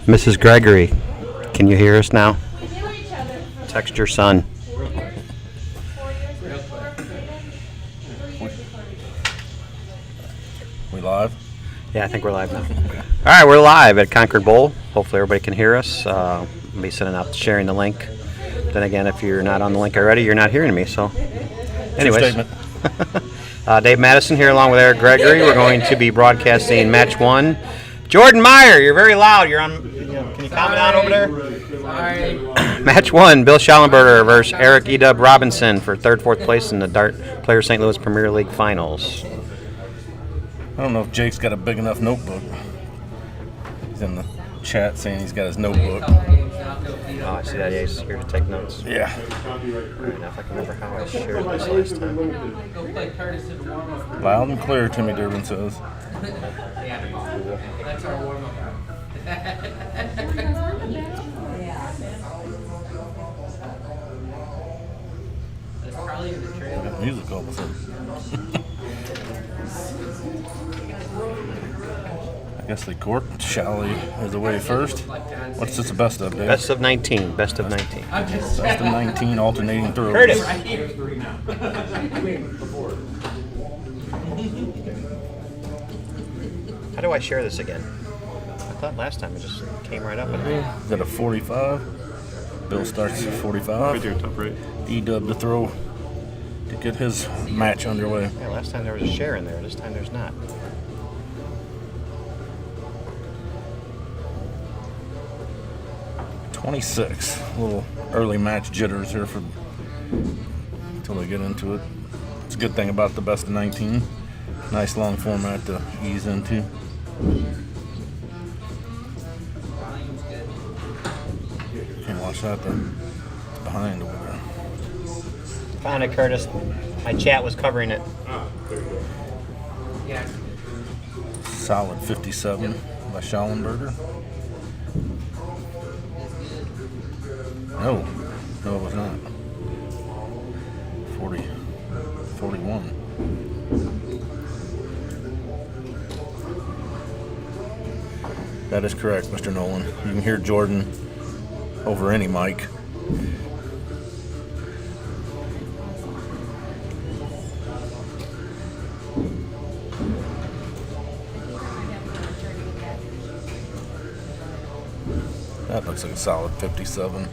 Mrs. Gregory, can you hear us now? Text your son. We live? Yeah, I think we're live now. All right, we're live at Concord Bowl. Hopefully everybody can hear us. I'll be sending out, sharing the link. Then again, if you're not on the link already, you're not hearing me. So, anyways. Dave Madison here along with Eric Gregory. We're going to be broadcasting match one. Jordan Meyer, you're very loud. You're on. Can you calm down over there? Sorry. Match one, Bill Shollenberger versus Eric E-Dubb Robinson for third, fourth place in the Dart Player St. Louis Premier League Finals. I don't know if Jake's got a big enough notebook. He's in the chat saying he's got his notebook. Oh, I see that. Yeah, he's here to take notes. Yeah. All right, now if I can remember how I shared this last time. Loud and clear, Timmy Durbin says. That's our warm-up. That's probably in the trailer. Got music all of a sudden. I guess the court Shally is away first. What's this the best of, Dave? Best of 19. Best of 19. Best of 19 alternating throws. Curtis. How do I share this again? I thought last time it just came right up. Is that a 45? Bill starts at 45. Right there, top right. E-Dubb to throw to get his match underway. Yeah, last time there was a share in there. This time there's not. .26. A little early match jitters here for until they get into it. It's a good thing about the best of 19. Nice long format to ease into. Can't watch that though. It's behind over there. Found it, Curtis. My chat was covering it. Solid 57 by Shollenberger. No, it was not. 41. That is correct, Mr. Nolan. You can hear Jordan over any mic. That looks like a solid 57.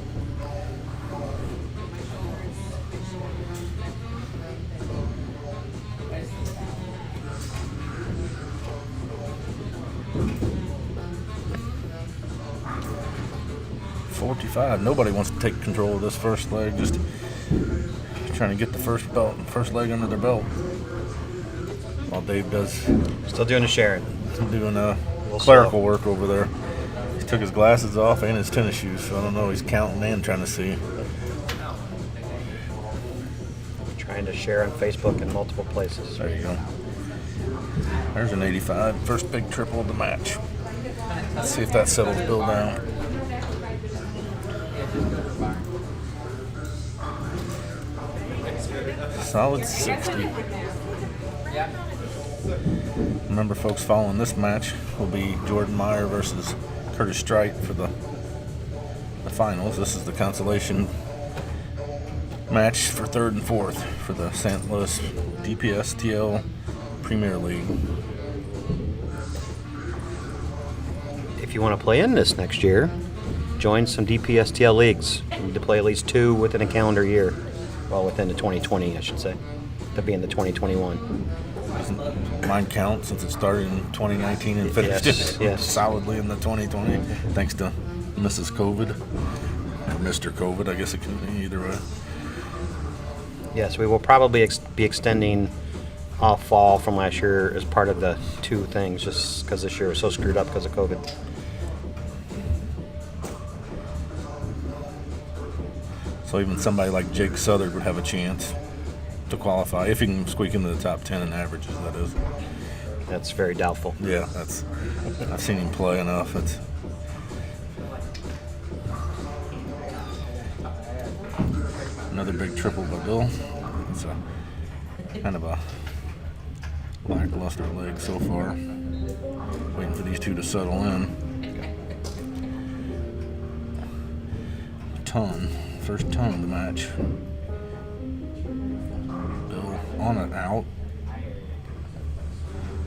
Nobody wants to take control of this first leg. Just trying to get the first leg under their belt. While Dave does. Still doing the sharing. Doing clerical work over there. He took his glasses off and his tennis shoes, so I don't know. He's counting and trying to see. Trying to share on Facebook in multiple places. There you go. There's an 85. First big triple of the match. Let's see if that settles Bill down. Solid 60. Remember, folks, following this match will be Jordan Meyer versus Curtis Strite for the finals. This is the consolation match for third and fourth for the St. Louis DPSTL Premier League. If you want to play in this next year, join some DPSTL leagues. You need to play at least 2 within a calendar year. Well, within the 2020, I should say. To be in the 2021. Doesn't mine count since it started in 2019 and finished yes. solidly in the 2020, thanks to Mrs. COVID, or Mr. COVID, I guess it can be either way. Yes, we will probably be extending all fall from last year as part of the 2 things, just because this year was so screwed up because of COVID. So even somebody like Jake Southard would have a chance to qualify if he can squeak into the top 10 in averages. That is. That's very doubtful. Yeah, I've seen him play enough. It's another big triple by Bill. It's a kind of a lackluster leg so far. Waiting for these two to settle in. ton of the match. Bill on and out.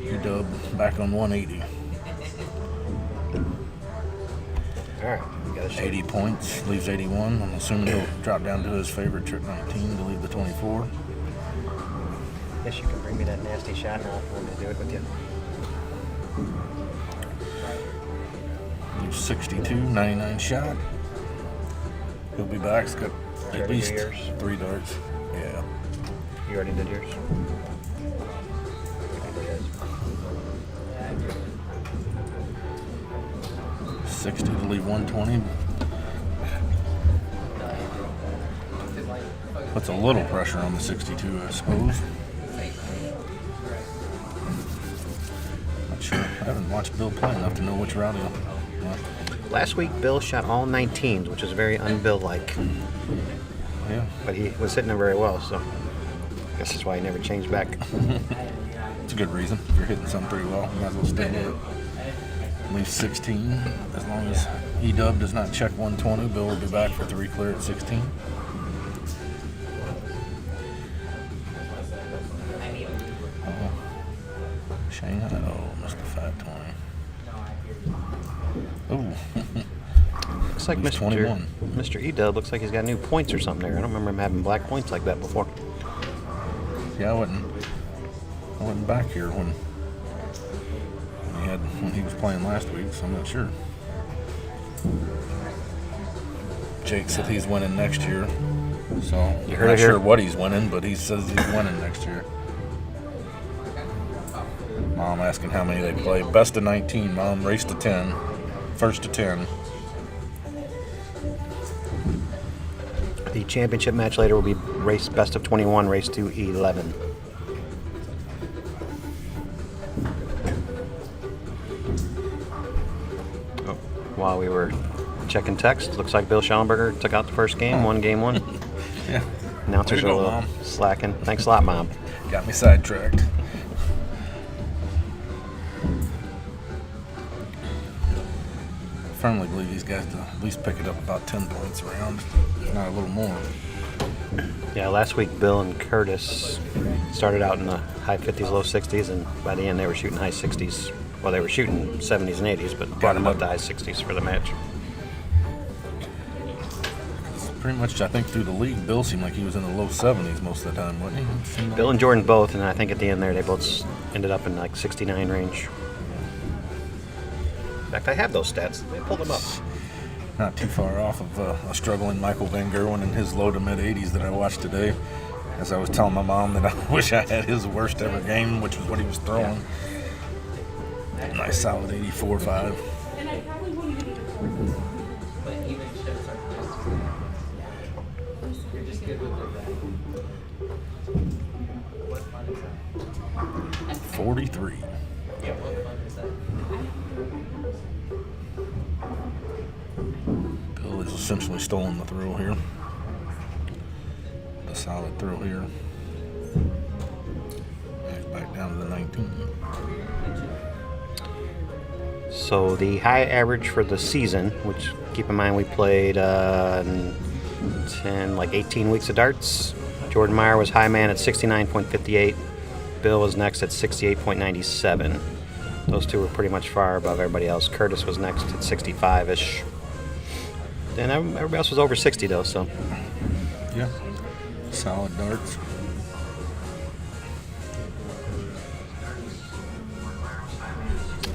E-Dubb back on 180. All right, we got a shot. 80 points, leaves 81. I'm assuming he'll drop down to his favorite trip 19 to leave the 24. Guess you can bring me that nasty shot and I'll do it with you. Leaves 62, 99 shot. He'll be back. He's got You at already least did yours? 3 darts. Yeah. You already did yours? 60 to leave 120. Puts a little pressure on the 62, I suppose. Not sure. I haven't watched Bill play enough to know which route he'll. Yeah. Last week, Bill shot all 19s, which is very un-Bill-like. Yeah. But he was hitting them very well, so I guess that's why he never changed back. It's a good reason. If you're hitting something pretty well, you might as well stay with it. Leaves 16. As long as E-Dubb does not check 120, Bill will be back for 3 clear at 16. Shanghai. Oh, missed a fat 20. Ooh. Looks like He's 21. Mr. E-Dubb looks like he's got new points or something there. I don't remember him having black points like that before. Yeah, I wasn't back here when he was playing last week, so I'm not sure. Jake said he's winning next year, so You I'm heard not it here. sure what he's winning, but he says he's winning next year. Mom asking how many they play. Best of 19, Mom. Race to 10. First to 10. The championship match later will be race best of 21, race to 11. Oh, while we were checking text, looks like Bill Shollenberger took out the first game, won game 1. Yeah. Announcers Way are to a go, little Mom. slacking. Thanks a lot, Mom. Got me sidetracked. Firmly believe these guys to at least pick it up about 10 points around, if not a little more. Yeah, last week Bill and Curtis started out in the high 50s, low 60s, and by the end they were shooting high 60s. Well, they were shooting 70s and 80s, but brought them up to high 60s for the match. Pretty much, I think, through the league, Bill seemed like he was in the low 70s most of the time, wasn't he? Seemed like- Bill and Jordan both, and I think at the end there they both ended up in like 69 range. In fact, I have those stats. I pulled them up. Not too far off of a struggling Michael Van Gerwen in his low to mid 80s that I watched today. As I was telling my mom that I wish I had his worst ever game, which was what he was throwing. Nice solid 84.5. But even chips are just. You're just good with it. What fun is that? 43. Yeah, what fun is that? Bill has essentially stolen the throw here. The solid throw here. Back down to the 19. So the high average for the season, which keep in mind we played 18 weeks of darts. Jordan Meyer was high man at 69.58. Bill was next at 68.97. Those two were pretty much far above everybody else. Curtis was next at 65-ish. And everybody else was over 60 though, so. Yeah. Solid darts.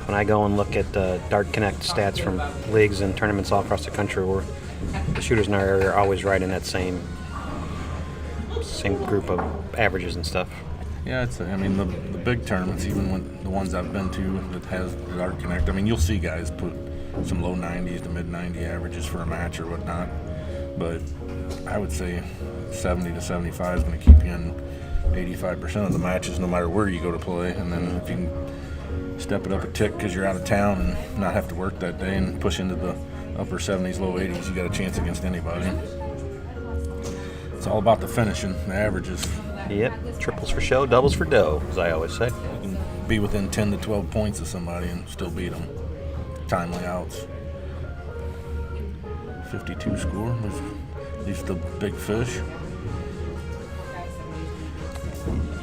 When I go and look at Dart Connect stats from leagues and tournaments all across the country, where the shooters in our area are always right in that same group of averages and stuff. Yeah, I mean, the big tournaments, even when the ones I've been to that has the Dart Connect, I mean, you'll see guys put some low 90s to mid 90 averages for a match or whatnot. But I would say 70 to 75 is going to keep you in 85% of the matches, no matter where you go to play. And then if you can step it up a tick because you're out of town and not have to work that day and push into the upper 70s, low 80s, you got a chance against anybody. It's all about the finishing, the averages. Yep, triples for show, doubles for dough, as I always say. You can be within 10 to 12 points of somebody and still beat them. Timely outs. 52 score. Leaves the big fish.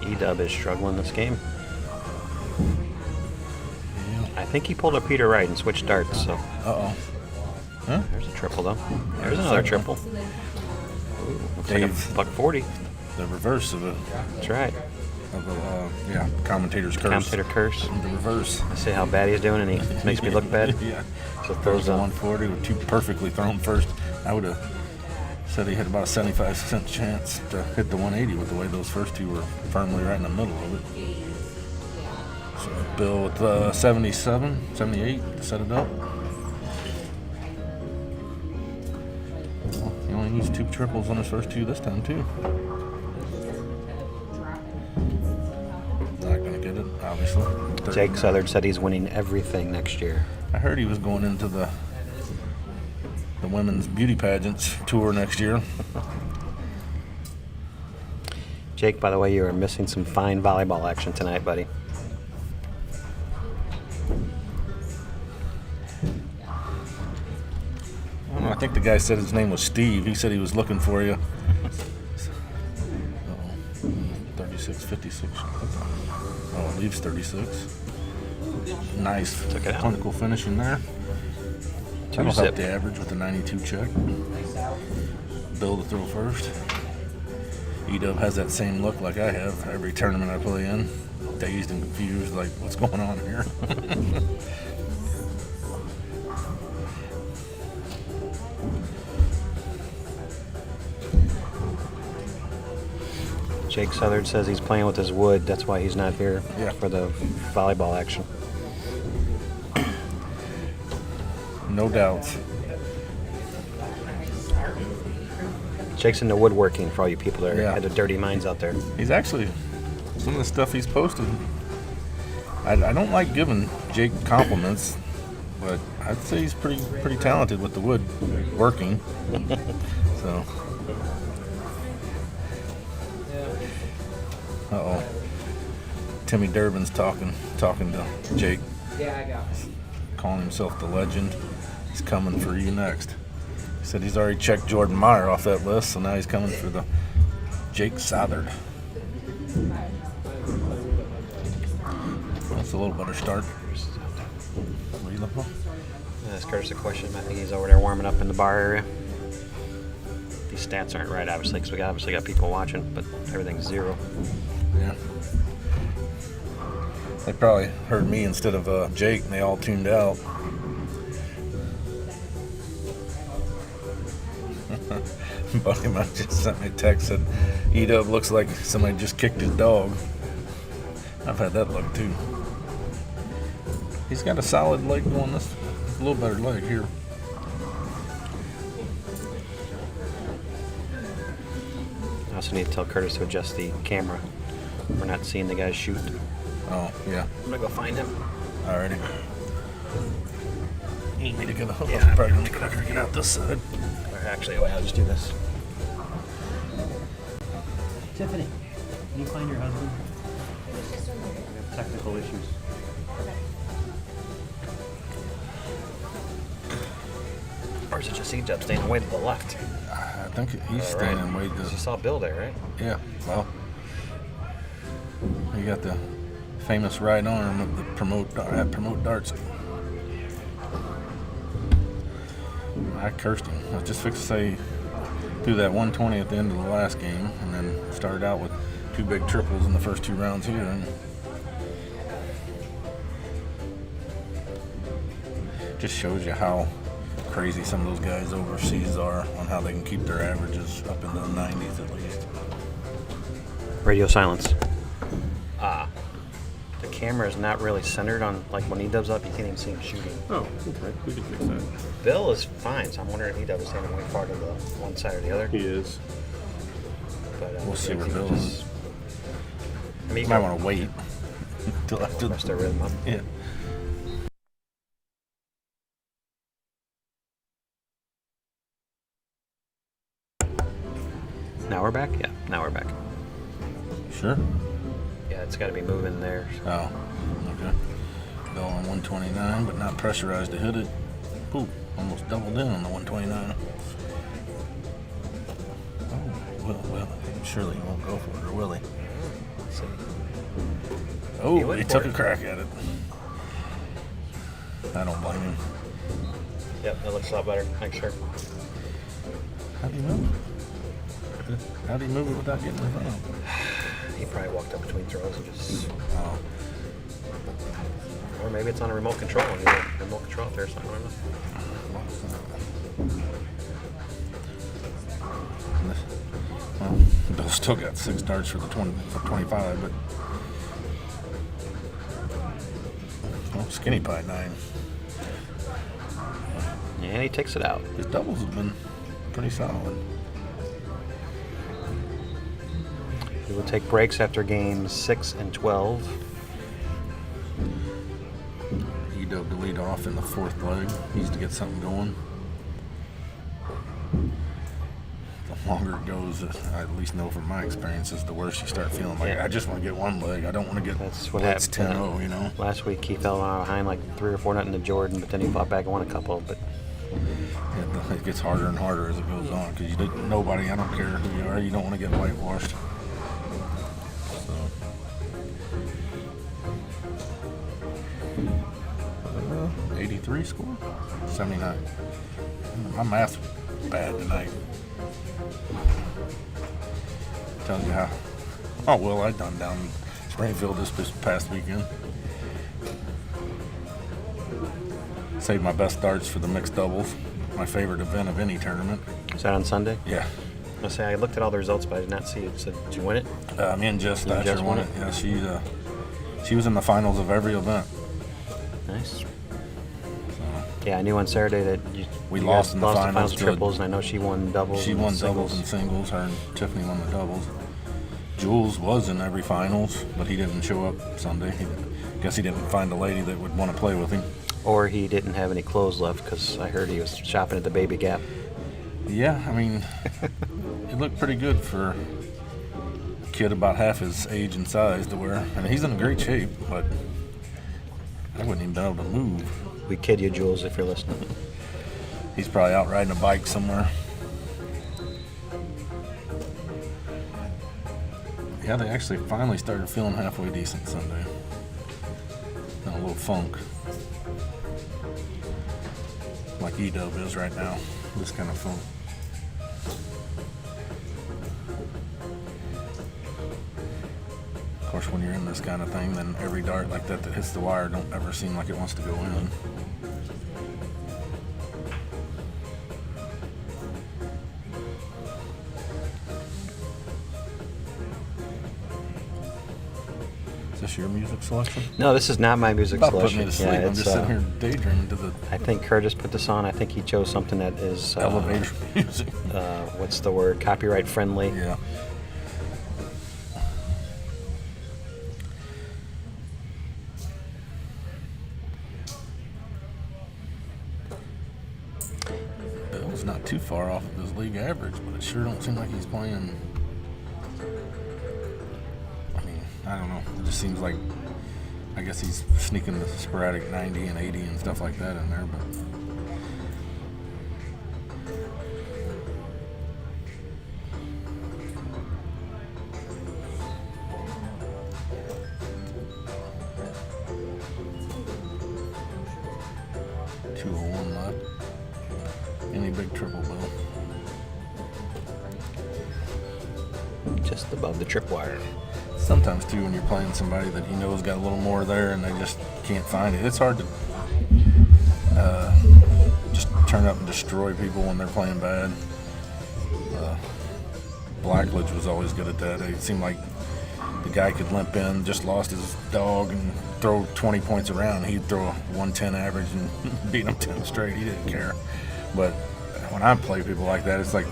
E-Dubb is struggling this game. Yeah. I think he pulled a Peter Wright and switched darts, so. Uh-oh. Huh? There's a triple, though. There's another triple. Ooh, looks like a Dave. buck 40. The reverse of it. That's right. Commentator's curse. Commentator curse. The reverse. I see how bad he's doing, and he makes me look bad. Yeah. So Throws throws a up. 140 with two perfectly thrown first. I would have said he had about a 75% chance to hit the 180 with the way those first two were firmly right in the middle of it. So Bill with 77, 78 to set it up. Well, he only used two triples on his first two this time, too. Not going to get it, obviously. Jake Southard said he's winning everything next year. I heard he was going into the women's beauty pageants tour next year. Jake, by the way, you are missing some fine volleyball action tonight, buddy. I don't know, I think the guy said his name was Steve. He said he was looking for you. 36, 56. Oh, it leaves 36. Nice. Took it out. Clinical finishing there. That'll zip. help the average with the 92 check. Bill to throw first. E-Dubb has that same look like I have every tournament I play in. Dazed and confused, like, what's going on here? Jake Southard says he's playing with his wood. That's why he's not here Yeah. for the volleyball action. No doubts. Jake's into woodworking for all you people that Yeah. had the dirty minds out there. He's actually, some of the stuff he's posted, I don't like giving Jake compliments, but I'd say he's pretty talented with the wood working. So. Uh-oh. Timmy Durbin's talking to Jake, calling himself the legend. He's coming for you next. He said he's already checked Jordan Meyer off that list, so now he's coming for the Jake Southard. That's a little better start. What are you looking for? Ask Curtis a question. I think he's over there warming up in the bar area. These stats aren't right, obviously, because we obviously got people watching, but everything's 0. Yeah. They probably heard me instead of Jake, and they all tuned out. Buddy of mine just sent me a text, said E-Dubb looks like somebody just kicked his dog. I've had that look too. He's got a solid leg on this, a little better leg here. I also need to tell Curtis to adjust the camera. We're not seeing the guys shoot. Oh, yeah. I'm gonna go find him. Alrighty. You need me to get a hook. Yeah. I'm probably gonna get out this side. Or actually, wait, I'll just do this. Tiffany, can you find your husband? We have technical issues. Or is it just E-Dubb staying away to the left? I think he's standing way You to. saw Bill there, right? Yeah, well, you got the famous right arm of the promote darts. I cursed him. I was just fixed to say threw that 120 at the end of the last game, and then started out with two big triples in the first two rounds here. And just shows you how crazy some of those guys overseas are on how they can keep their averages up into the 90s at least. Radio silence. The camera is not really centered on, like when E-Dubb's up, you can't even see him shooting. Oh, okay. We can fix that. Bill is fine, so I'm wondering if E-Dubb is standing way far to the one side or the other. He is. But We'll see if where you Bill just- is. I mean, You might want to wait until after rest their rhythm up. Yeah. Now we're back? Yeah, now we're back. Sure. Yeah, it's got to be moving there. Oh, okay. Bill on 129, but not pressurized to hit it. Ooh, Almost doubled in on the 129. Oh, well, surely he won't go for it, or will he? Let's see. Oh, went he for took it. a crack at it. I don't blame him. Yep, that looks a lot better. Thanks, sir. How do you move it? How do you move it without getting in front? He probably walked up between throws and just... Oh, Or maybe it's on a remote control. On your remote control out there or something. I don't know. well, Bill still got 6 darts for the 25, but Skinny Pie 9. Yeah, and he takes it out. His doubles have been pretty solid. We will take breaks after games 6 and 12. E-Dubb to lead off in the 4th leg. Needs to get something going. The longer it goes, I at least know from my experiences, the worse you start feeling like, Yeah. I just want to get one leg. I don't want to get That's what blitzed happened. 10-0, you know? Last week he fell behind like 3 or 4 nothing to Jordan, but then he fought back and won a couple. But It gets harder and harder as it goes on because nobody, I don't care who you are, you don't want to get whitewashed. So, 83 score? 79. My math's bad tonight. Tells you how well I done down in Springfield this past weekend. Saved my best darts for the mixed doubles. My favorite event of any tournament. is that on Sunday? Yeah. I say I looked at all the results, but I did not see it. So did you win it? Me and Jess You Thatcher just won won it. Yeah, she was in the finals of every event. Nice. Yeah, I knew on Saturday that We you lost guys in the lost finals to- triples, and I know she won doubles. She and won singles. doubles and singles. Her and Tiffany won the doubles. Jules was in every finals, but he didn't show up Sunday. Guess he didn't find a lady that would want to play with him. Or he didn't have any clothes left because I heard he was shopping at the Baby Gap. Yeah, I mean, it looked pretty good for a kid about half his age and size to wear. I mean, he's in great shape, but I wouldn't even been able to move. We kid you, Jules, if you're listening. He's probably out riding a bike somewhere. Yeah, they actually finally started feeling halfway decent Sunday. In a little funk. Like E-Dubb is right now. This kind of funk. Of course, when you're in this kind of thing, then every dart like that hits the wire don't ever seem like it wants to go in. Is this your music selection? No, this is not my music About putting selection. me to sleep. I'm it's, just sitting here daydreaming to the I think Curtis put this on. I think he chose something that is elevator music. what's the word? Copyright friendly. Yeah. Bill's not too far off of his league average, but it sure don't seem like he's playing. I mean, I don't know. It just seems like, I guess he's sneaking the sporadic 90 and 80 and stuff like that in there, but. $201 left. Any big triple bill. Just above the tripwire. Sometimes too, when you're playing somebody that you know has got a little more there and they just can't find it, it's hard to just turn up and destroy people when they're playing bad. Blackledge was always good at that. It seemed like the guy could limp in, just lost his dog, and throw 20 points around. He'd throw a 110 average and beat him 10 straight. He didn't care. But when I play people like that, it's like,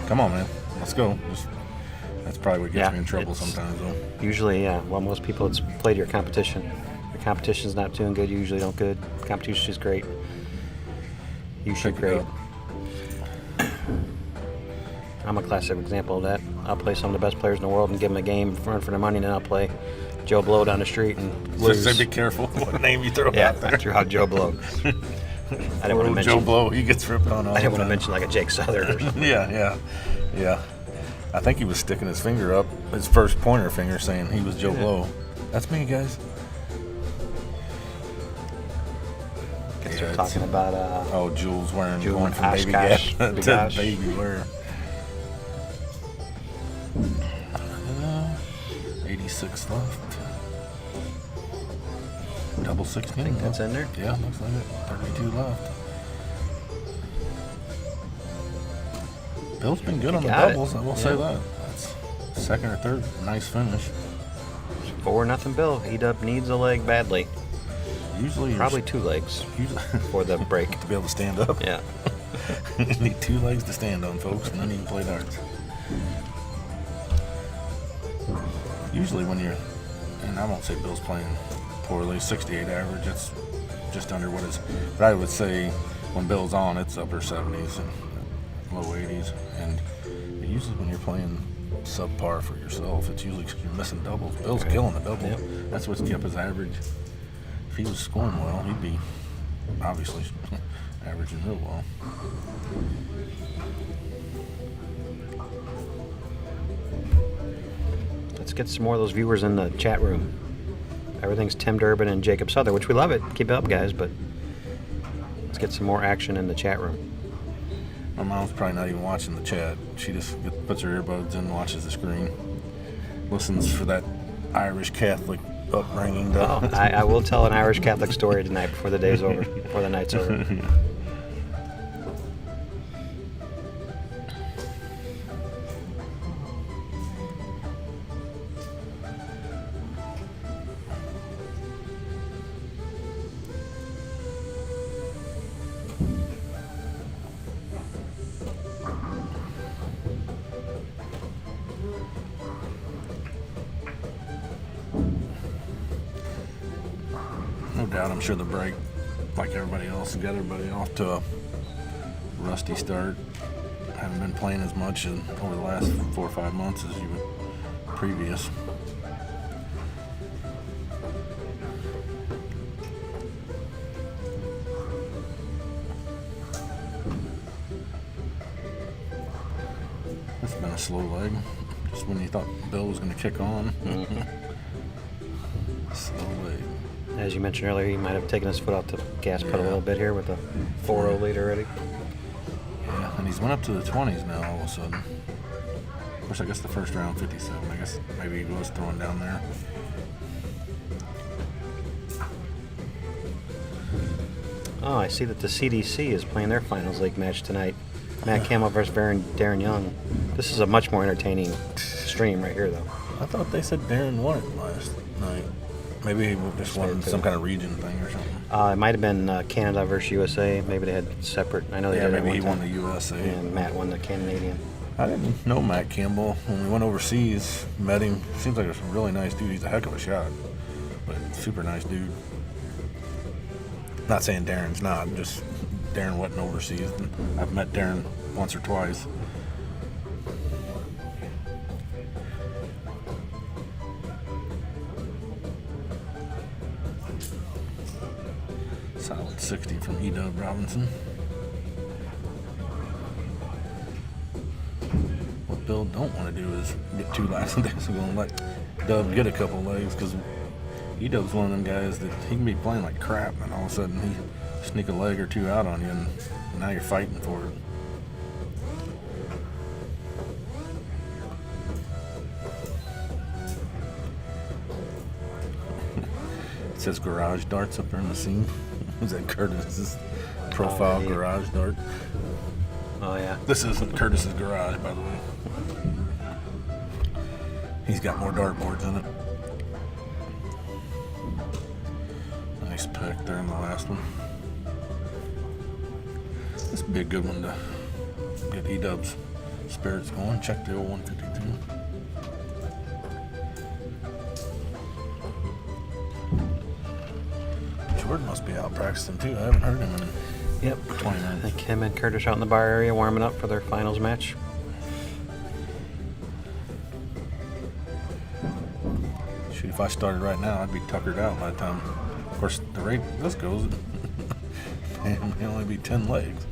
come on, man, let's go. That's probably what gets me in trouble sometimes, though. Usually, yeah. Well, most people, it's play to your competition. Your competition's not doing good, you usually don't good. Competition is great. You should Pick it great. up. I'm a classic example of that. I'll play some of the best players in the world and give them a game, run for their money, and then I'll play Joe Blow down the street and lose. Just say be careful what name you throw Yeah, out there. I threw out Joe Blow. I didn't want to Joe mention. Blow, he gets ripped on all I didn't the want to time. mention like a Jake Southern or something. Yeah. I think he was sticking his finger up, his first pointer finger, saying he was Joe Blow. That's me, guys. Guess they're talking about Jules wearing Jules going from baby Oshkosh, gap to Bigosh. baby wear. 86 left. Double 16. I think that's in there. Yeah, looks like it. 32 left. Bill's been good on the got it. doubles, I will say that. That's second or third. Nice finish. 4-0 Bill. E-Dubb needs a leg badly. Usually you're Probably 2 legs usually for the break. to be able to stand up. Yeah. You need 2 legs to stand on, folks, and then you can play darts. Usually when you're, and I won't say Bill's playing poorly, 68 average, it's just under what is, but I would say when Bill's on, it's upper 70s and low 80s, and usually when you're playing subpar for yourself, it's usually 'cause you're missing doubles. Bill's killing the double. Yep. That's what's kept his average. If he was scoring well, he'd be obviously averaging real well. Let's get some more of those viewers in the chat room. Everything's Tim Durbin and Jacob Souther, which we love it. Keep it up, guys, but let's get some more action in the chat room. My mom's probably not even watching the chat. She just puts her earbuds in and watches the screen. Listens for that Irish Catholic upbringing. Oh, I will tell an Irish Catholic story tonight before the day's over, before the night's over. No doubt, I'm sure the break, like everybody else, got everybody off to a rusty start. Haven't been playing as much over the last 4 or 5 months as you would previous. It's been a slow leg. Just when you thought Bill was going to kick on. Slow leg. As you mentioned earlier, he might have taken his foot off the gas pedal a little bit here with a 4-0 lead already. Yeah, and he's went up to the 20s now all of a sudden. Of course, I guess the first round 57. I guess maybe he was throwing down there. Oh, I see that the CDC is playing their finals league match tonight. Matt Campbell versus Darren Young. This is a much more entertaining stream right here, though. I thought they said Darren won it last night. Maybe he just won some kind of region thing or something. It might have been Canada versus USA. Maybe they had separate. I know they Yeah, did. maybe he at one won the time. USA. And Matt won the Canadian. I didn't know Matt Campbell. When we went overseas, met him. Seems like a really nice dude. He's a heck of a shot. But super nice dude. Not saying Darren's not, just Darren wasn't overseas. I've met Darren once or twice. Solid 60 from E-Dubb Robinson. What Bill don't want to do is get 2 last days ago and let Dubb get a couple legs, because E-Dubb's one of them guys that he can be playing like crap and all of a sudden he sneak a leg or 2 out on you and now you're fighting for it. It says garage darts up there in the scene. Is that Curtis's profile yeah. garage dart? Oh, yeah. This isn't Curtis's garage, by the way. He's got more dartboards in it. Nice pick there in the last one. This would be a good one to get E-Dubb's spirits going. Check the old 152. Jordan must be out practicing too. I haven't heard him in Yep. 20 I minutes. think him and Curtis out in the bar area warming up for their finals match. Shoot, if I started right now, I'd be tuckered out by the time. Of course, the rate this goes, and may only be 10 legs.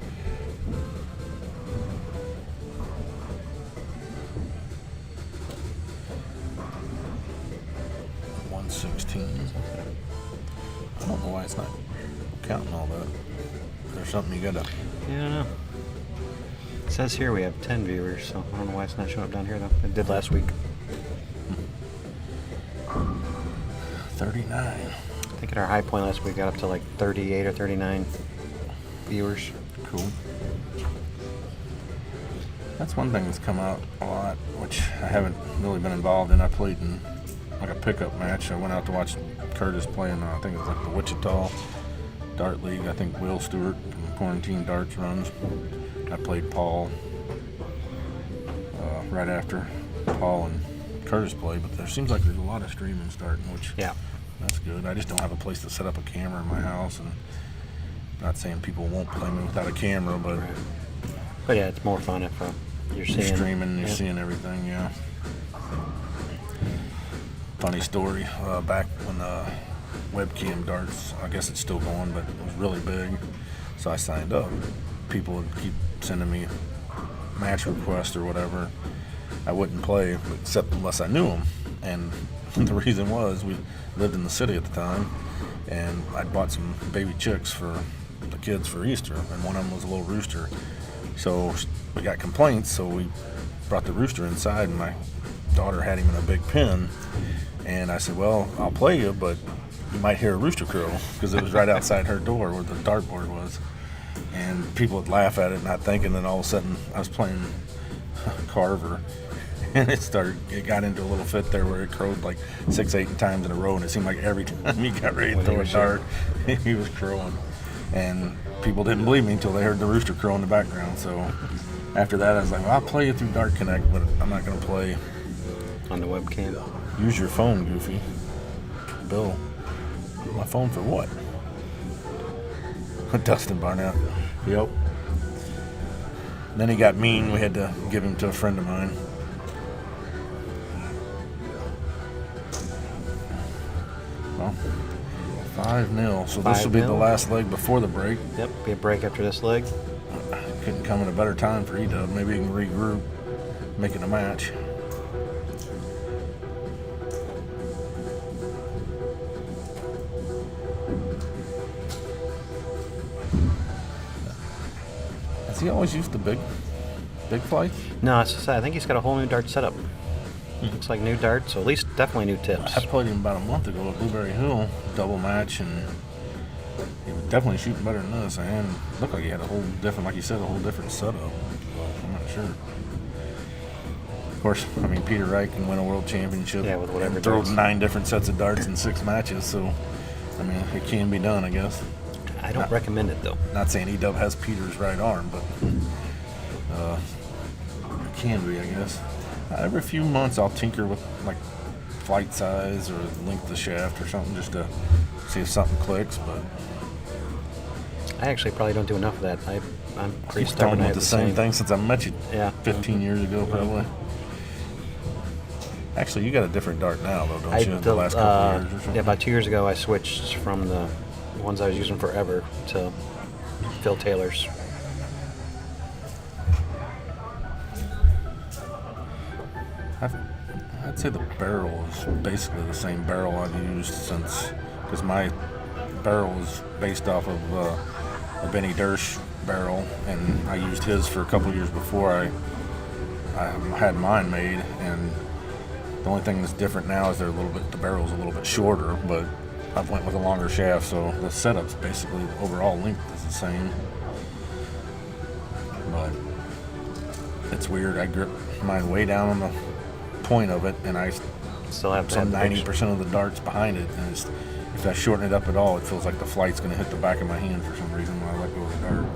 $116. I don't know why it's not counting all that. There's something you gotta. Yeah, I don't know. It says here we have 10 viewers, so I don't know why it's not showing up down here though. It did last week. 39. I think at our high point last week we got up to like 38 or 39 viewers. Cool. That's one thing that's come out a lot, which I haven't really been involved in. I played in like a pickup match. I went out to watch Curtis playing, I think it was like the Wichita Dart League. I think Will Stewart from Quarantine Darts runs. I played Paul right after Paul and Curtis played, but there seems like there's a lot of streaming starting, which Yeah. that's good. I just don't have a place to set up a camera in my house, and not saying people won't play me without a camera, but But yeah, it's more fun if you're you're seeing. streaming, you're yeah. seeing everything, yeah. Funny story, back when webcam darts, I guess it's still going, but it was really big, so I signed up. People would keep sending me match requests or whatever. I wouldn't play, except unless I knew them, and the reason was we lived in the city at the time, and I'd bought some baby chicks for the kids for Easter, and one of them was a little rooster. So we got complaints, so we brought the rooster inside, and my daughter had him in a big pen, and I said, well, I'll play you, but you might hear a rooster crow, because it was right outside her door where the dartboard was. And people would laugh at it, not thinking, and all of a sudden I was playing Carver, and it got into a little fit there where it crowed like 6-8 times in a row, and it seemed like every time he got ready to throw a dart, he was crowing. And people didn't believe me until they heard the rooster crow in the background. So after that, I was like, well, I'll play you through Dart Connect, but I'm not going to play On the webcam. Use your phone, Goofy. Bill, my phone for what? Dustin Barnett. Yep. Then he got mean. We had to give him to a friend of mine. Well, 5-0. So this will be the 5-0. last leg before the break. Yep, be a break after this leg. Couldn't come at a better time for E-Dubb. Maybe he can regroup, make it a match. Has he always used the big flights? No, it's just, I think he's got a whole new dart setup. Looks like new darts, so at least definitely new tips. I played him about a month ago at Blueberry Hill, double match, and he was definitely shooting better than this. And it looked like he had a whole different, like you said, a whole different setup. I'm not sure. Of course, I mean, Peter Wright can win a world championship. Yeah, with whatever and throw darts. 9 different sets of darts in 6 matches. So, I mean, it can be done, I guess. I don't recommend it though. Not saying E-Dubb has Peter's right arm, but it can be, I guess. Every few months, I'll tinker with like flight size or length of shaft or something just to see if something clicks. But I actually probably don't do enough of that. I'm pretty I've stubborn. done I with have the same thing since I met you. Yeah. 15 years ago, probably. Actually, you got a different dart now, though, don't you? The last couple of years or something. Yeah, about 2 years ago, I switched from the ones I was using forever to Phil Taylor's. I'd say the barrel is basically the same barrel I've used since, because my barrel is based off of a Benny Dersch barrel, and I used his for a couple of years before I had mine made, and the only thing that's different now is the barrel's a little bit shorter, but I've went with a longer shaft, so the setup's basically, the overall length is the same. But it's weird, I grip mine way down on the point of it, and I Still have to some have the 90% of the darts behind it, and if I shorten it up at all, it feels like the flight's going to hit the back of my hand for some reason when I let go of the dart.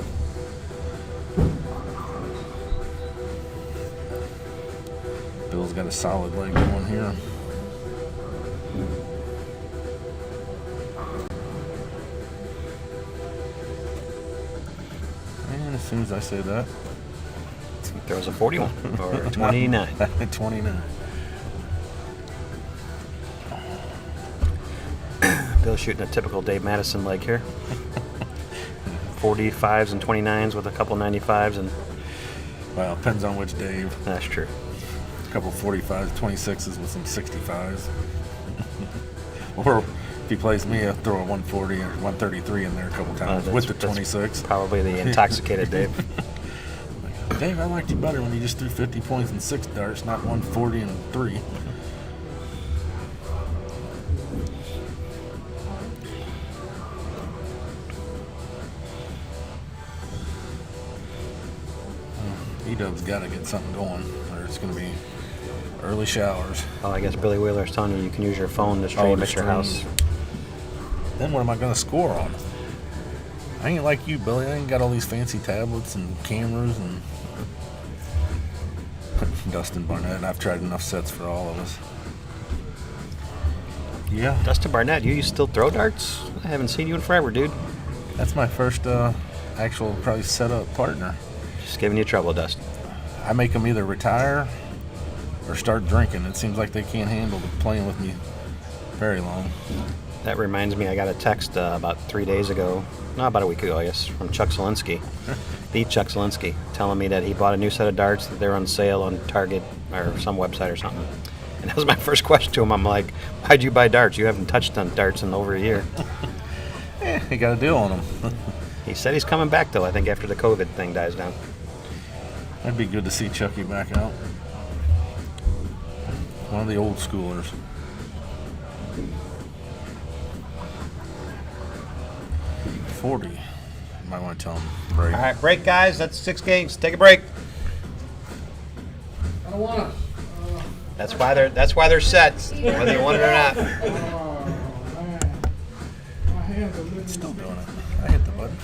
Bill's got a solid leg going here. And as soon as I say that, There was a 41 or 29. 29. Bill's shooting a typical Dave Madison leg here. 45s and 29s with a couple 95s, and Well, depends on which day. that's true. A couple 45s, 26s with some 65s. Or if he plays me, I'll throw a 140 or 133 in there a couple times with the That's 26. Probably the intoxicated Dave. Dave, I liked you better when you just threw 50 points and 6 darts, not 140 and 3. E-Dubb's got to get something going, or it's going to be early showers. Oh, I guess Billy Wheeler's telling you can use your phone to stream to at your house. Then what am I going to score on? I ain't like you, Billy. I ain't got all these fancy tablets and cameras and Dustin Barnett. I've tried enough sets for all of us. Yeah, Dustin Barnett, you still throw darts? I haven't seen you in forever, dude. that's my first actual probably set up partner. Just giving you trouble, Dustin. I make them either retire or start drinking. It seems like they can't handle playing with me very long. That reminds me, I got a text about 3 days ago, no, about a week ago, I guess, from Chuck Zielinski, the Chuck Zielinski, telling me that he bought a new set of darts, that they were on sale on Target or some website or something. And that was my first question to him. I'm like, why'd you buy darts? You haven't touched on darts in over a year. You got a deal on them. He said he's coming back, though, I think, after the COVID thing dies down. That'd be good to see Chucky back out. One of the old schoolers. $40. You might want to tell him break. All right, break, guys. That's 6 games. Take a break. I don't want to. That's why they're set, whether you want it or not. Man. My hands are literally Still doing it. I hit the button.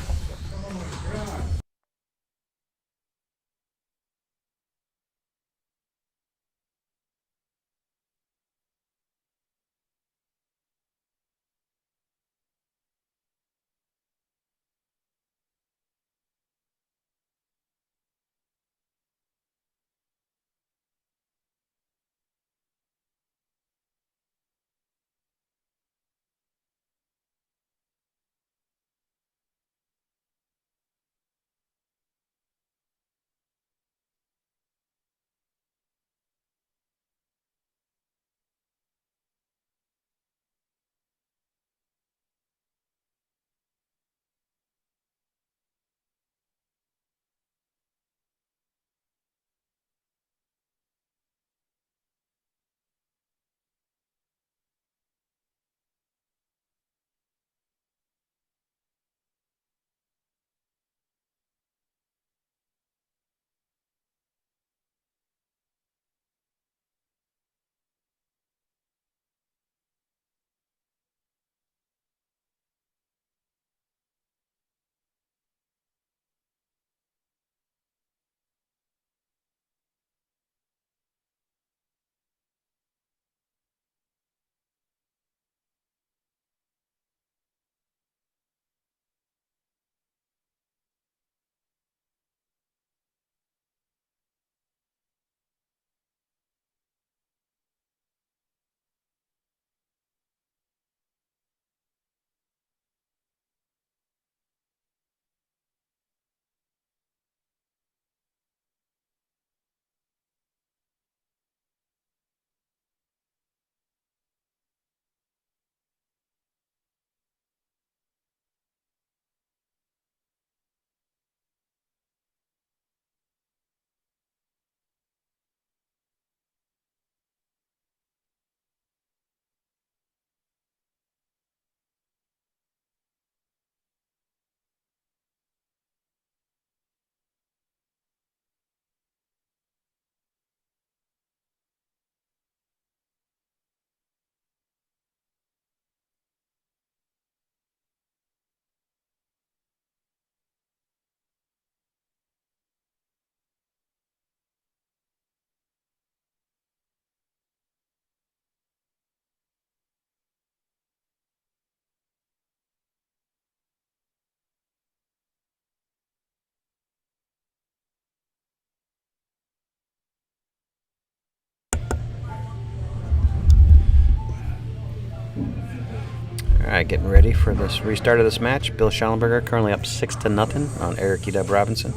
Alright, getting ready for this restart of this match. Bill Shollenberger currently up 6-0 on Eric E-Dubb Robinson.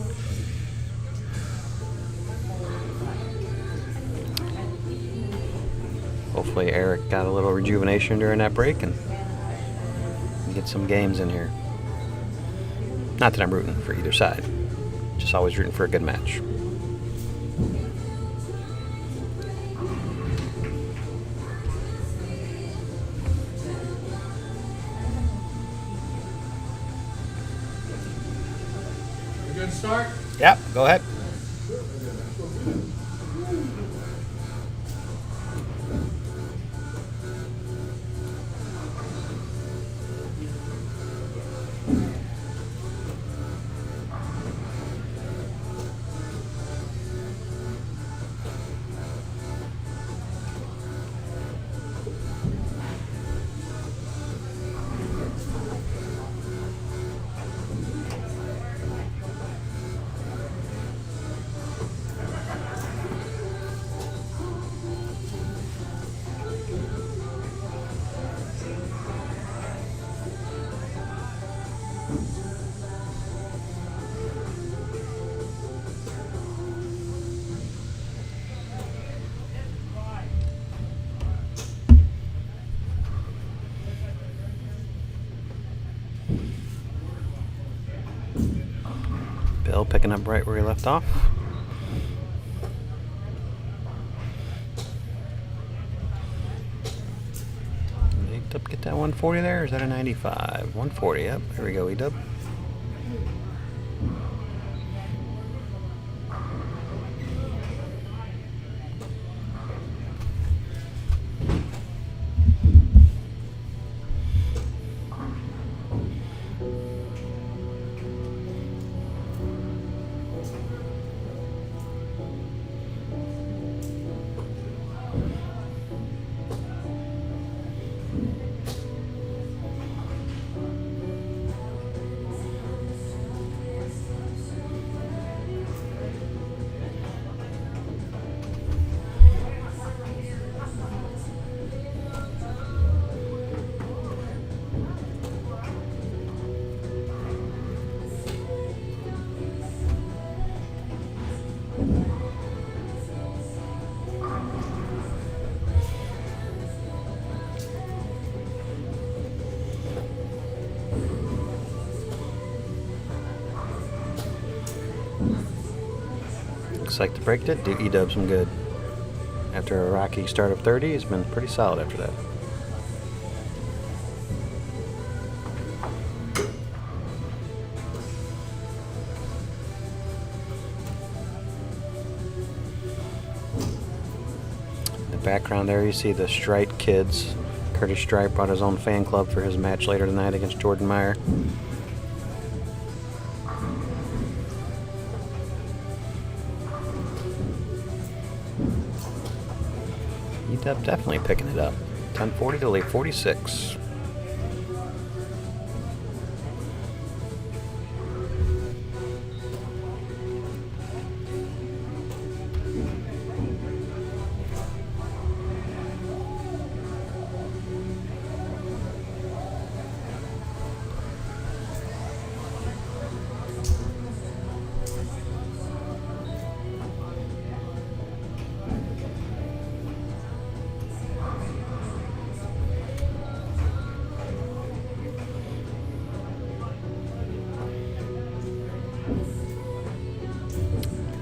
Hopefully Eric got a little rejuvenation during that break and get some games in here. Not that I'm rooting for either side, just always rooting for a good match. Good start. Yep, go ahead. Bill picking up right where he left off. Did E-Dubb get that 140 there, or is that a 95? 140, yep. Here we go, E-Dubb. Looks like the break did do E-Dubb some good. After a rocky start of 30, he's been pretty solid after that. In the background there, you see the Strite kids. Curtis Strite brought his own fan club for his match later tonight against Jordan Meyer. E-Dubb definitely picking it up. 1040 to lead 46.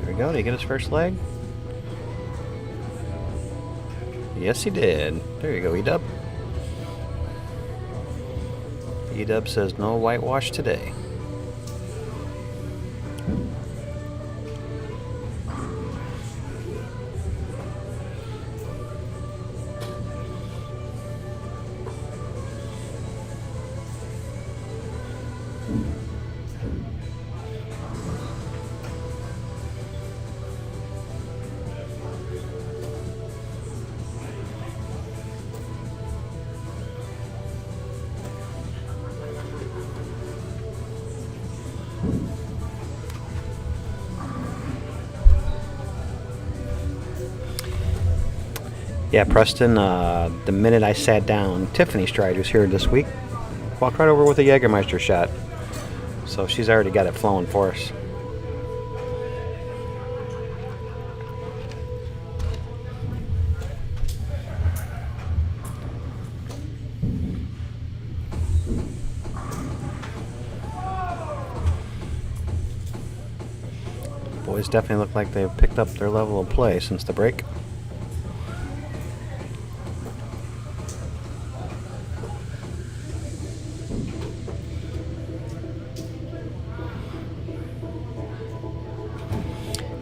There we go. Did he get his first leg? Yes, he did. There you go, E-Dubb. E-Dubb says no whitewash today. Yeah, Preston, the minute I sat down, Tiffany Stride was here this week. walk right over with a Jägermeister shot. So she's already got it flowing for us. Boys definitely look like they've picked up their level of play since the break.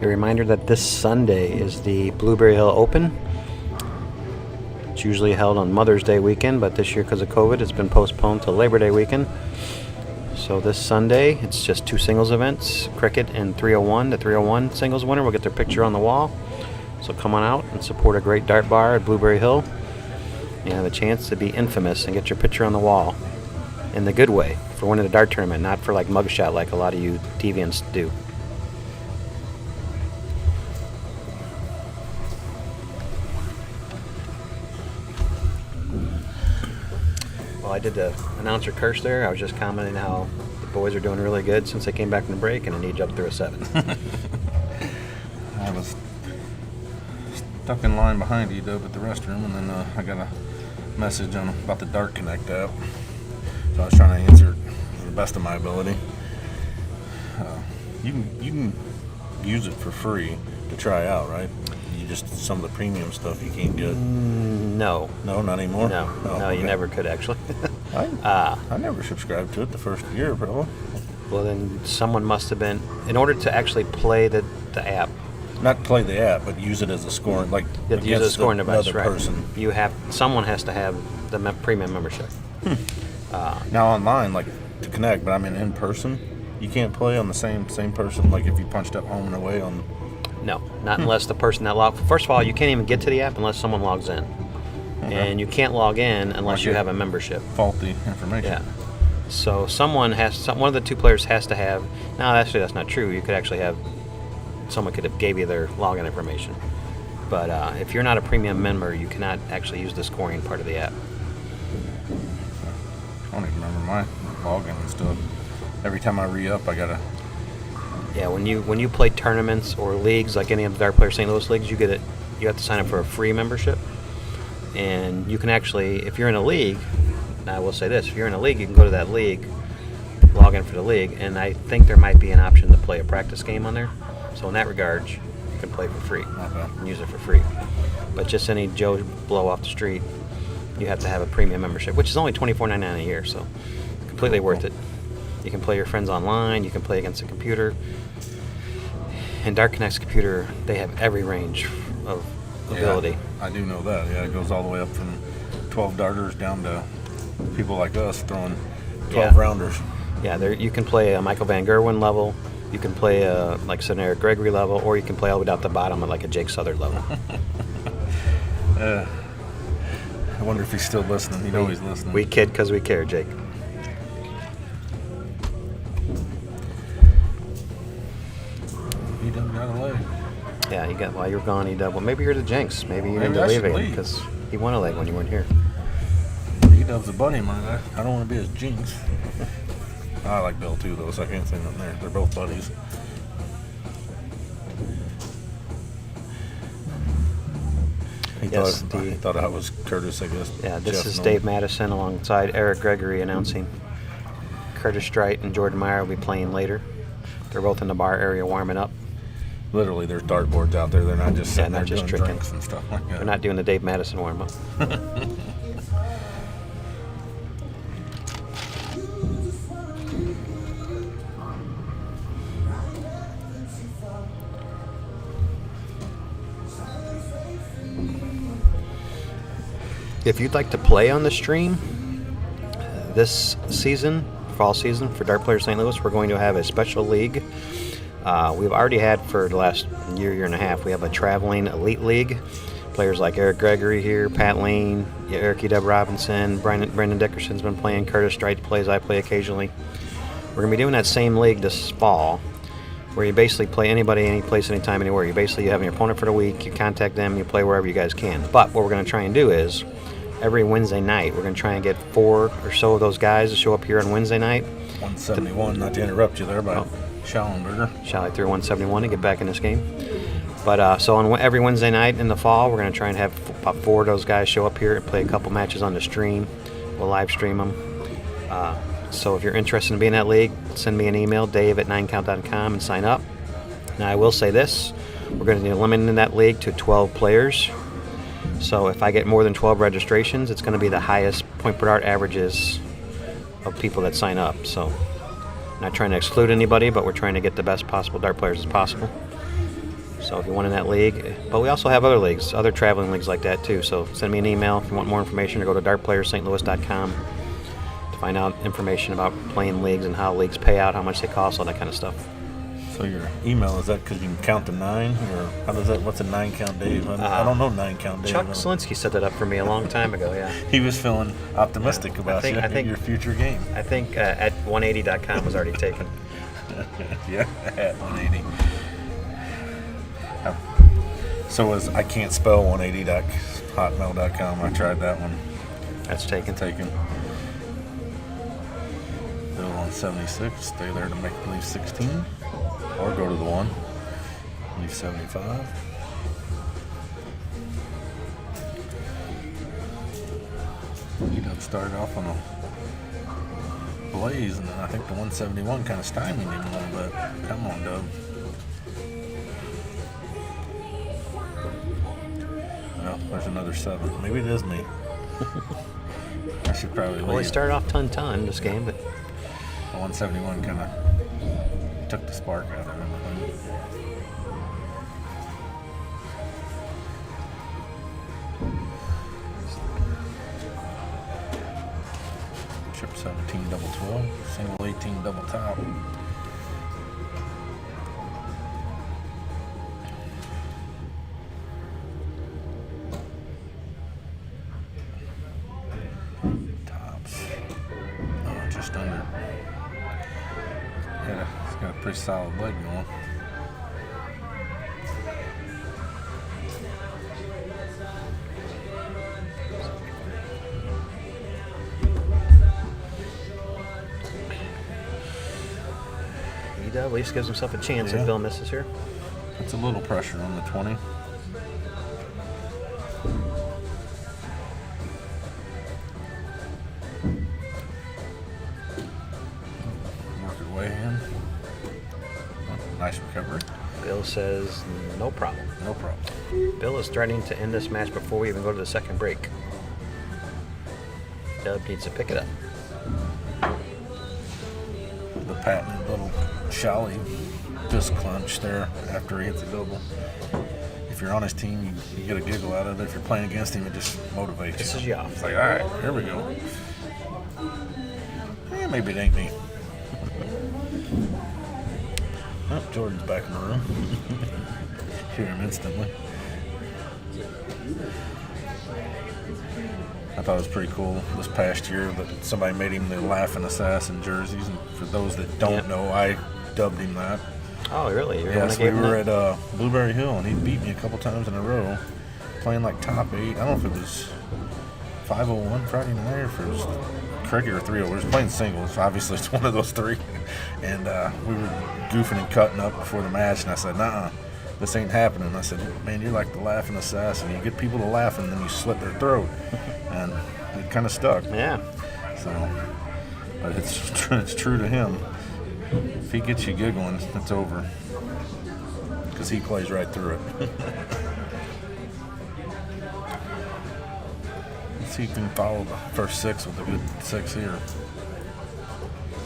A reminder that this Sunday is the Blueberry Hill Open. It's usually held on Mother's Day weekend, but this year because of COVID it's been postponed to Labor Day weekend. So this Sunday, it's just 2 singles events, cricket and 301. The 301 singles winner will get their picture on the wall. So come on out and support a great dart bar at Blueberry Hill. You have a chance to be infamous and get your picture on the wall in the good way for winning the dart tournament, not for like mugshot like a lot of you deviants do. I did the announcer curse there. I was just commenting how the boys are doing really good since they came back from the break, and an E-Dubb through a 7. I was stuck in line behind E-Dubb at the restroom, and then I got a message about the Dart Connect app. So I was trying to answer it to the best of my ability. You can use it for free to try out, right? You just some of the premium stuff you can't get. No, not anymore. No, okay. You never could actually. I never subscribed to it the first year, probably. Well, then someone must have been in order to actually play the app. Not play the app, but use it as a scoring, like You have to use it as a scoring device, right? Person. Someone has to have the premium membership. Now online, like to connect, but I mean in person, you can't play on the same person. Like if you punched up home and away on. No, not unless the person that logged. First of all, you can't even get to the app unless someone logs in, and you can't log in unless you have a membership. Faulty information. Yeah. So one of the 2 players has to have. No, actually that's not true. You could actually have. Someone could have gave you their login information, but if you're not a premium member, you cannot actually use the scoring part of the app. I don't even remember my login and stuff. Every time I re-up, I gotta. Yeah, when you play tournaments or leagues like any of the Dart Player St. Louis leagues, you have to sign up for a free membership, and you can actually, if you're in a league, now I will say this: if you're in a league, you can go to that league, log in for the league, and I think there might be an option to play a practice game on there. So in that regard, you can play for free and use it for free. But just any Joe Blow off the street, you have to have a premium membership, which is only $24.99 a year, so completely worth it. You can play your friends online. You can play against a computer. And Dart Connect's computer, they have every range of ability. Yeah, I do know that. Yeah, it goes all the way up from 12 darters down to people like us throwing 12 rounders. Yeah, you can play a Michael Van Gerwen level. You can play like an Eric Gregory level, or you can play all the way down to the bottom at like a Jake Southard level. I wonder if he's still listening. You know he's listening. We kid because we care, Jake. E-Dubb got a leg. Yeah, while you were gone, E-Dubb. Well, maybe you're the jinx. Maybe you need to leave it because he won a leg when you weren't here. E-Dubb's a buddy of mine. I don't want to be his jinx. I like Bill too, though, so I can't say nothing there. They're both buddies. He thought I was Curtis, I guess. Yeah, this is Dave Madison alongside Eric Gregory announcing. Curtis Strite and Jordan Meyer will be playing later. They're both in the bar area warming up. Literally, there's dartboards out there. They're not just sitting there just doing drinking drinks and stuff like that. They're not doing the Dave Madison warm-up. If you'd like to play on the stream this season, fall season, for Dart Player St. Louis, we're going to have a special league. We've already had for the last year and a half, we have a traveling elite league. Players like Eric Gregory here, Pat Lane, Eric E-Dubb Robinson, Brendan Dickerson's been playing, Curtis Strite plays, I play occasionally. We're going to be doing that same league this fall, where you basically play anybody, any place, anytime, anywhere. You have your opponent for the week, you contact them, you play wherever you guys can. But what we're going to try and do is, every Wednesday night. We're going to try and get 4 or so of those guys to show up here on Wednesday night. 171, not to interrupt you there, but Shollenberger. Shall I throw 171 to get back in this game? But so on every Wednesday night in the fall, we're going to try and have about 4 of those guys show up here and play a couple matches on the stream. We'll live stream them. So if you're interested in being in that league, send me an email, dave@9count.com, and sign up. Now I will say this, we're going to be limiting that league to 12 players. So if I get more than 12 registrations, it's going to be the highest point per dart averages of people that sign up. So I'm not trying to exclude anybody, but we're trying to get the best possible dart players as possible. So if you want in that league, but we also have other leagues, other traveling leagues like that too. So send me an email if you want more information, or go to dartplayerstlouis.com to find out information about playing leagues and how leagues pay out, how much they cost, all that kind of stuff. So your email, is that because you can count to 9, or how does that? What's a 9 count Dave? I don't know 9 count Dave. Chuck Slinsky set that up for me a long time ago. Yeah, He was feeling optimistic about I think your future game. I think at 180.com was already taken. Yeah, at 180. So is I can't spell 180.hotmail.com. I tried that one. That's taken. Bill on 76. Stay there to make leave 16, or go to the 1. Leave 75. E-Dubb started off on a blaze, and then I think the 171 kind of stymied him a little bit. Come on, Dubb. Well, there's another 7. Maybe it is me. I should probably leave. Well, he started off ton this game, but The 171 kind of took the spark out of him. Chip 17 double 12, single 18 double top. Tops. Oh, just under. It's got a pretty solid leg going. E-Dubb at least gives himself a chance if Bill misses here. Puts a little pressure on the 20. Work it way in. Oh, nice recovery. Bill says no problem. No problem. Bill is threatening to end this match before we even go to the second break. Dubb needs to pick it up. The patented little Sholly fist clench there after he hits a double. If you're on his team, you get a giggle out of it. If you're playing against him, it just motivates This you. is y'all. It's like, all right, here we go. Maybe it ain't me. Oh, Jordan's back in the room. Hear him instantly. I thought it was pretty cool this past year that somebody made him the Laughing Assassin jerseys. And for those that don't know, I dubbed him that. Oh, really? You're Yes, we gave him were that? at Blueberry Hill, and he beat me a couple times in a row, playing like top 8. I don't know if it was 501 Friday night or if it was cricket or 3-0. We were playing singles. Obviously, it's one of those 3. And we were goofing and cutting up before the match, and I said, "Nuh-uh, this ain't happening." I said, "Man, you're like the Laughing Assassin. You get people to laugh, and then you slit their throat." And it kind of stuck. Yeah. So, but it's true to him. If he gets you giggling, it's over. Because he plays right through it. Let's see if he can follow the first 6 with a good 6 here.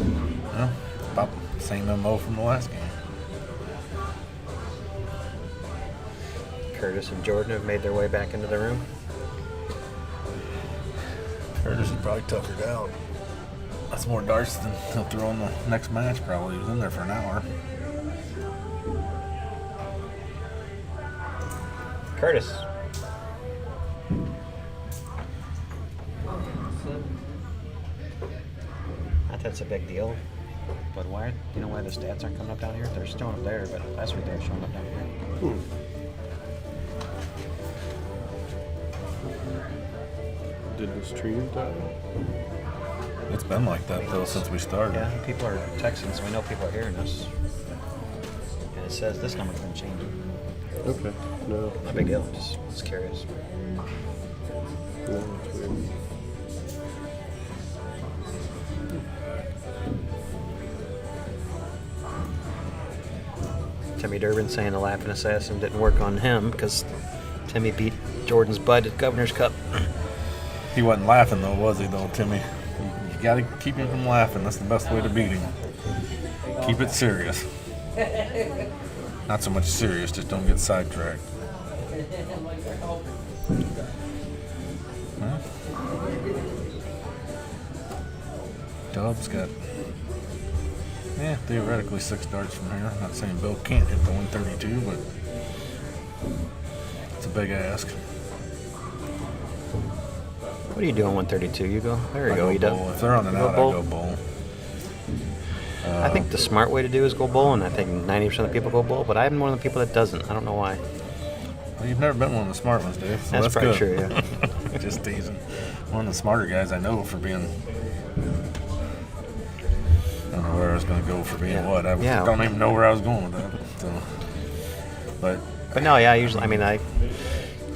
Well, about the same MO from the last game. Curtis and Jordan have made their way back into the room. Curtis is probably tuckered out. That's more darts than he'll throw in the next match, probably. He was in there for an hour. Curtis. Not that's a big deal. But why? You know why the stats aren't coming up down here? They're showing up there, but last week they were showing up down here. did this treating time? It's been like that though since we started. Yeah, people are texting, so we know people are hearing us. And it says this number's been changing. Okay. No. No big deal. Just curious. No, that's weird. Timmy Durbin saying the laughing assassin didn't work on him because Timmy beat Jordan's butt at Governor's Cup. He wasn't laughing though, was he though, Timmy? You got to keep him from laughing. That's the best way to beat him. Keep it serious. Not so much serious, just don't get sidetracked. Huh? Dubb's got, theoretically 6 darts from here. I'm not saying Bill can't hit the 132, but it's a big ask. What are you doing 132? You go. There you I go. You bowl. If they're on and out, I go bowl. I think the smart way to do is go bowl, and I think 90% of the people go bowl, but I'm one of the people that doesn't. I don't know why. Well, you've never been one of the smart ones, Dave. So That's probably good. true, yeah. Just teasing. One of the smarter guys I know for being. I don't know where I was going to go for being what. I don't even know where I was going with that. So, but no, yeah. I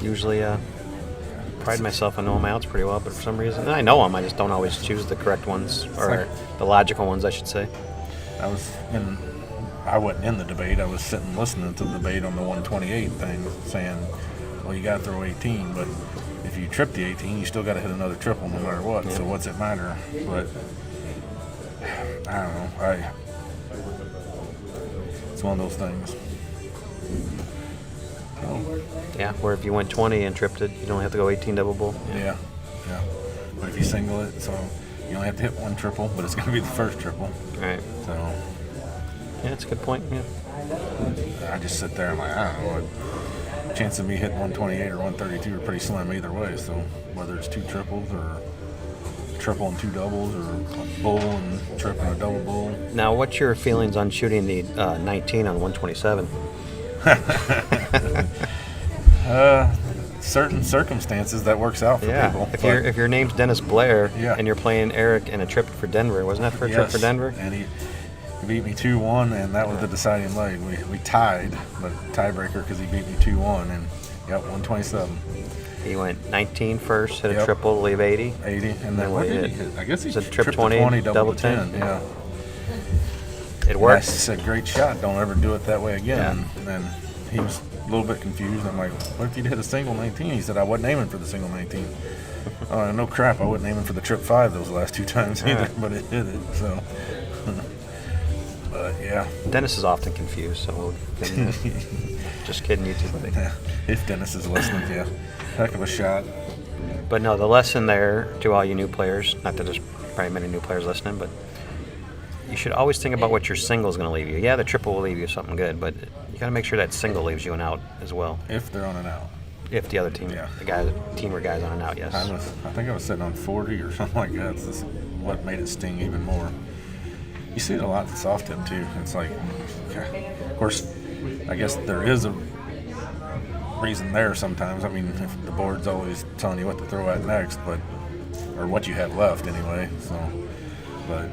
usually pride myself on knowing my outs pretty well, but for some reason, and I know them. I just don't always choose the correct ones or the logical ones, I should say. I wasn't in the debate. I was sitting listening to the debate on the 128 thing, saying, "Well, you got to throw 18, but if you trip the 18, you still got to hit another triple no matter what. Yeah. So what's it matter?" But I don't know. It's one of those things. Yeah, where if you went 20 and tripped it, you don't have to go 18 double bowl. Yeah. But if you single it, so you only have to hit one triple, but it's going to be the first triple. Right. So. Yeah, that's a good point. Yeah. I just sit there and I don't know. Chance of me hitting 128 or 132 are pretty slim either way. So whether it's 2 triples or triple and 2 doubles or a bowl and triple and a double bowl. Now, what's your feelings on shooting the 19 on 127? Certain circumstances that works out for people. If your name's Dennis Blair and you're playing Eric in a trip for Denver, wasn't that for a trip for Denver? And he beat me 2-1, and that was the deciding leg. We tied, but tiebreaker because he beat me 2-1, and 127. He went 19 first, hit a triple, leave 80. 80, and then what did he hit? I guess he tripped tripped 20, double 10. Yeah. It worked. It's a great shot. Don't ever do it that way again. Yeah. And then he was a little bit confused. I'm like, what if you'd hit a single 19? He said, I wasn't aiming for the single 19. No crap, I wasn't aiming for the trip 5 those last 2 times either, but it hit it, so. But, yeah. Dennis is often confused, so just kidding you too, buddy. Yeah. If Dennis is listening to you. Heck of a shot. But no, the lesson there to all you new players, not that there's probably many new players listening, but you should always think about what your single is going to leave you. Yeah, the triple will leave you something good, but you got to make sure that single leaves you an out as well. If they're on an out. If the other team, the team or guys on an out, yes. I think I was sitting on 40 or something like that. That's what made it sting even more. You see it a lot in soft tip too. It's like, of course, I guess there is a reason there sometimes. I mean, if the board's always telling you what to throw at next, or what you have left anyway. So, but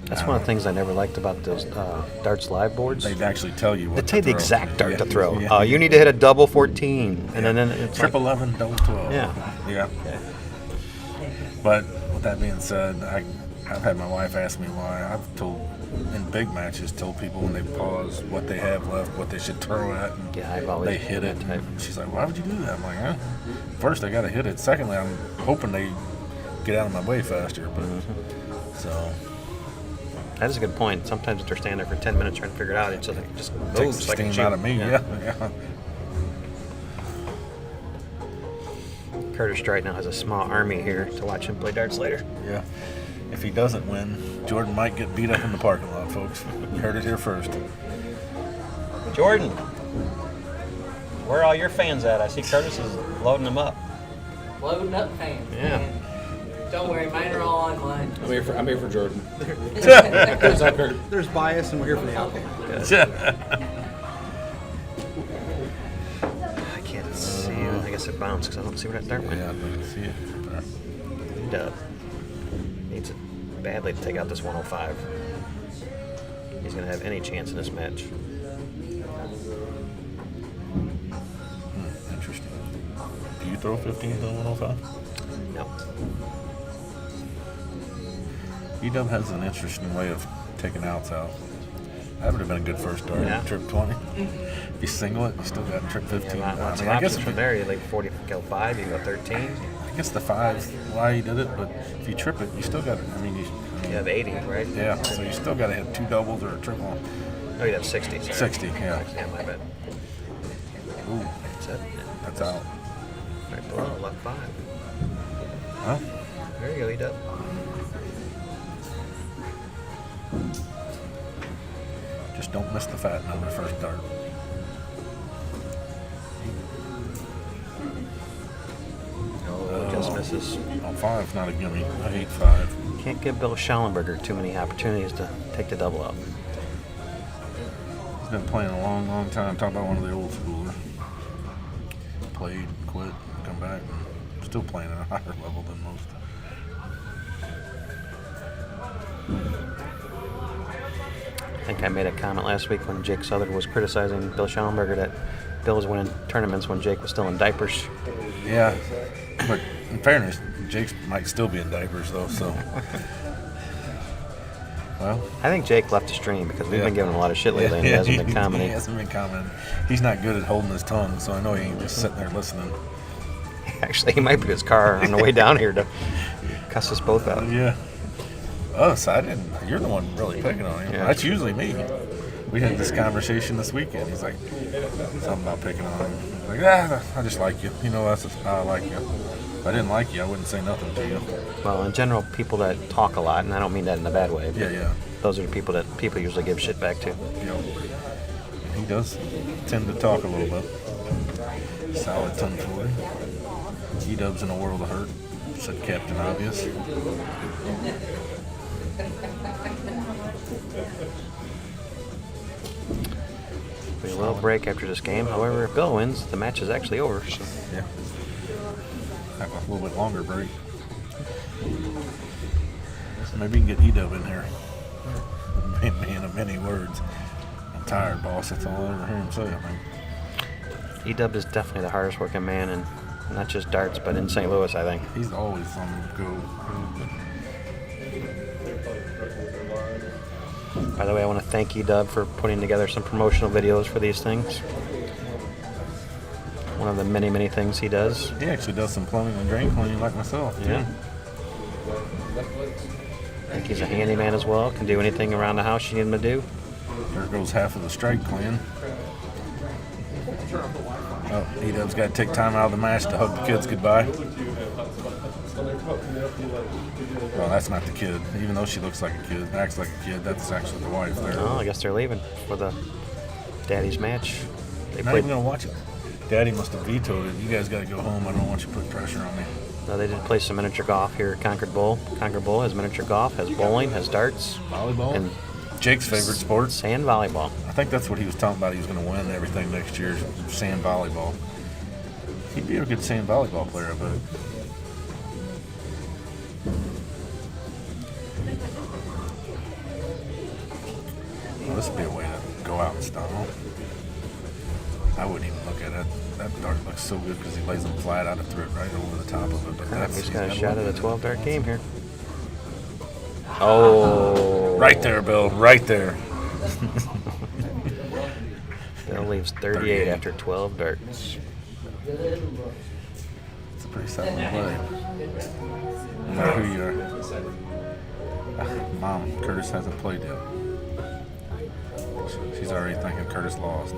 that's one of the things I never liked about those darts live boards. They'd actually tell you what to throw. They tell you the exact dart to throw. You need to hit a double 14, and then it's triple 11, double 12. Yeah. Okay. But with that being said, I've had my wife ask me why. I've in big matches, told people when they pause what they have left, what they should throw at, and I've always they hit it. She's like, why would you do that? I'm like, first, I got to hit it. Secondly, I'm hoping they get out of my way faster. But so that is a good point. Sometimes if they're standing there for 10 minutes trying to figure it out, it's just takes the steam out of me. Yeah. Curtis Strite now has a small army here to watch him play darts later. Yeah. If he doesn't win, Jordan might get beat up in the parking lot, folks. You heard it here first. Jordan, where are all your fans at? I see Curtis is loading them up. Loading up fans. Yeah. Man. Don't worry, mine are all online. I'm here for Jordan. There's bias, and we're here for the outcome. I can't see. I guess massive bounce because I don't see where that dart went. Yeah, I'd like to see it. E-Dubb needs it badly to take out this 105. He's going to have any chance in this match. Interesting. Do you throw 15th on 105? No. E-Dubb has an interesting way of taking outs out. That would have been a good first dart. Yeah. Trip 20. If you single it, you still got trip 15. Yeah, lots of I guess options from there. You like 40 go 5, you can go 13. I guess the 5's why he did it, but if you trip it, you still got. You have 80, right? Yeah, so you still got to hit 2 doubles or a triple. Oh, you have 60. Sorry. 60, yeah. Yeah, my bad. Ooh, That's it. that's out. Right below, left 5. Huh? There you go, E-Dubb. Just don't miss the fat number first dart. Oh, just misses. Oh, 5's not a gimme. I hate 5. Can't give Bill Shollenberger too many opportunities to take the double out. He's been playing a long, long time. Talk about one of the old schoolers. Played, quit, come back. Still playing at a higher level than most. I think I made a comment last week when Jake Southern was criticizing Bill Shollenberger that Bill was winning tournaments when Jake was still in diapers. Yeah, but in fairness, Jake might still be in diapers though. So, well, I think Jake left the stream because we've Yeah. been giving him a lot of shit lately and he hasn't been He commenting. hasn't been commenting. He's not good at holding his tongue, so I know he ain't just sitting there listening. Actually, he might be in his car on the way down here to cuss us both out. Yeah. Oh, so I didn't. You're the one really picking on him. Yeah. That's usually me. We had this conversation this weekend. He's like, something about picking on him. I'm like, I just like you. You know, that's how I like you. If I didn't like you, I wouldn't say nothing to you. Well, in general, people that talk a lot, and I don't mean that in a bad way, but Yeah. those are the people that people usually give shit back to. You know, he does tend to talk a little bit. Solid 1040. E-Dubb's in a world of hurt, said Captain Obvious. We will break after this game. However, if Bill wins, the match is actually over. So. Yeah. Have a little bit longer break. Maybe we can get E-Dubb in here. Man of many words. I'm tired, boss. That's all I ever hear him say, I think. E-Dubb is definitely the hardest working man, and not just darts, but in St. Louis, I think. He's always on the go. By the way, I want to thank E-Dubb for putting together some promotional videos for these things. One of the many, many things he does. He actually does some plumbing and drain cleaning like myself, too. Yeah. I think he's a handyman as well. Can do anything around the house you need him to do. There goes half of the strike clean. Oh, E-Dubb's got to take time out of the match to hug the kids goodbye. Well, that's not the kid. Even though she looks like a kid, acts like a kid, that's actually the wife there. Oh, I guess they're leaving for the Daddy's match. They Not played. even going to watch it. Daddy must have vetoed it. You guys got to go home. I don't want you to put pressure on me. No, they did play some miniature golf here at Concord Bowl. Concord Bowl has miniature golf, has bowling, has darts, Volleyball? and Jake's favorite sport. sand volleyball. I think that's what he was talking about. He was going to win everything next year, sand volleyball. He'd be a good sand volleyball player, I bet. Well, this would be a way to go out in style. I wouldn't even look at it. That dart looks so good because he lays them flat. I'd have threw it right over the top of it. But that's, He's got a shot at a 12 dart game here. Oh, right there, Bill. Right there. Bill leaves 38 after 12 darts. It's a pretty solid play. No matter who you are. Mom, Curtis hasn't played yet. She's already thinking Curtis lost.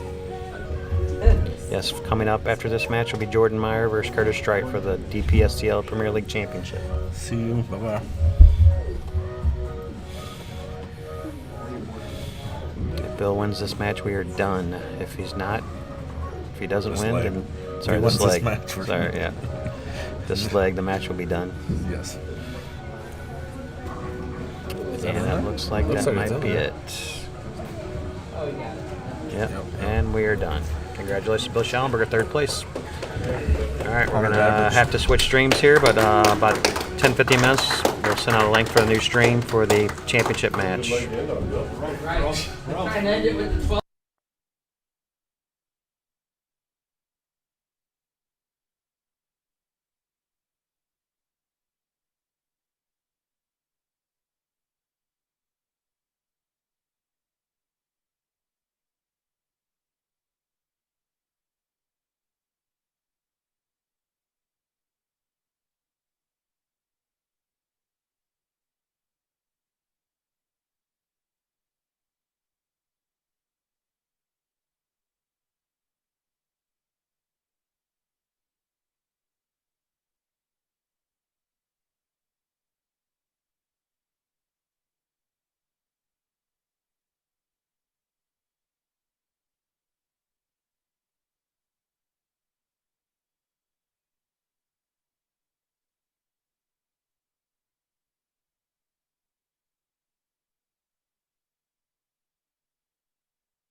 Yes, coming up after this match will be Jordan Meyer versus Curtis Strite for the DPSTL Premier League Championship. See you. Bye-bye. If Bill wins this match, we are done. If he's not, if he doesn't This win, leg. then If sorry, he this wins this leg. match, we're Sorry, done. yeah. This leg, the match will be done. Yes. And it looks like Looks that like it's might in be there. it. Oh, you got it. Yep. And we are done. Congratulations, Bill Shollenberger, third place. All right, we're gonna have to switch streams here, but about 10-15 minutes, we'll send out a link for the new stream for the championship match. Right. Trying to end it with the 12.